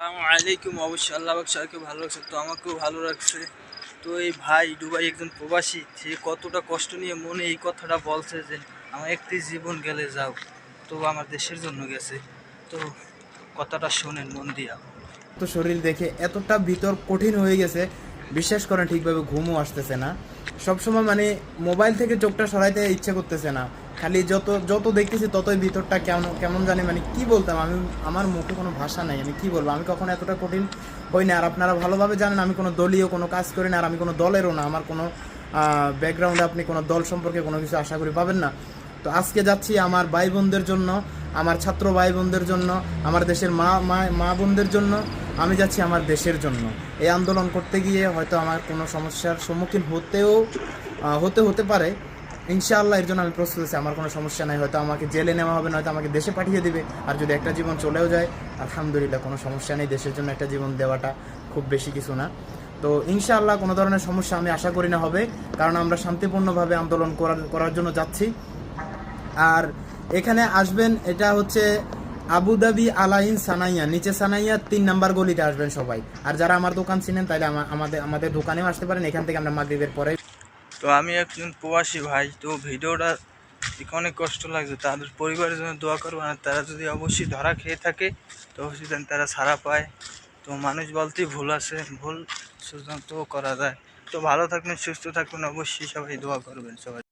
আসসালামু আলাইকুম। অবশ্যই আল্লাহ পাক সবাইকে ভালো রাখছে, তো আমাকেও ভালো রাখছে। তো এই ভাই দুবাই একজন প্রবাসী, সে কতটা কষ্ট নিয়ে মনে এই কথাটা বলছে যে আমার একটি জীবন গেলে যাও, তো আমার দেশের জন্য গেছে। তো কথাটা শোনেন মন দিয়া। তো শরীর দেখে এতটা ভিতর কঠিন হয়ে গেছে, বিশ্বাস করেন ঠিকভাবে ঘুমও আসতেছে না। সবসময় মানে মোবাইল থেকে চোখটা সরাইতে ইচ্ছে করতেছে না, খালি যত যত দেখতেছি ততই ভিতরটা কেমন কেমন জানি, মানে কি বলতাম আমি, আমার মুখে কোনো ভাষা নাই, আমি কি বলবো, আমি কখনো এতটা কঠিন হই না। আর আপনারা ভালোভাবে জানেন আমি কোনো দলীয় কোনো কাজ করি না, আর আমি কোনো দলেরও না, আমার কোনো ব্যাকগ্রাউন্ডে আপনি কোনো দল সম্পর্কে কোনো কিছু আশা করি পাবেন না। তো আজকে যাচ্ছি আমার ভাই বোনদের জন্য, আমার ছাত্র ভাই বোনদের জন্য, আমার দেশের মা মা মা বোনদের জন্য। আমি যাচ্ছি আমার দেশের জন্য। এই আন্দোলন করতে গিয়ে হয়তো আমার কোনো সমস্যার সম্মুখীন হতে পারে। ইনশাআল্লাহ এর জন্য আমি প্রস্তুত আছি, আমার কোনো সমস্যা নাই। হয়তো আমাকে জেলে নেওয়া হবে, নয়তো আমাকে দেশে পাঠিয়ে দিবে। আর যদি একটা জীবন চলেও যায়, আলহামদুলিল্লাহ, কোনো সমস্যা নেই। দেশের জন্য একটা জীবন দেওয়াটা খুব বেশি কিছু না। তো ইনশাআল্লাহ কোনো ধরনের সমস্যা আমি আশা করি না হবে, কারণ আমরা শান্তিপূর্ণভাবে আন্দোলন করার জন্য যাচ্ছি। আর এখানে আসবেন, এটা হচ্ছে আবুধাবি আলাইন সানাইয়া, নিচে সানাইয়া 3 নাম্বার গলিতে আসবেন সবাই। আর যারা আমার দোকান চিনেন তাহলে আমাদের দোকানেও আসতে পারেন, এখান থেকে আমরা মাগরিবের পরে। তো আমি একজন প্রবাসী ভাই, তো ভিডিওটা দেখে অনেক কষ্ট লাগছে। তাদের পরিবারের জন্য দোয়া করবেন, আর তারা যদি অবশ্যই ধরা খেয়ে থাকে তো অবশ্যই যেন তারা ছাড়া পায়। তো মানুষ বলতেই ভুল আছে, ভুল সুযোগ তো করা যায়। তো ভালো থাকবেন, সুস্থ থাকবেন, অবশ্যই সবাই দোয়া করবেন সবাই।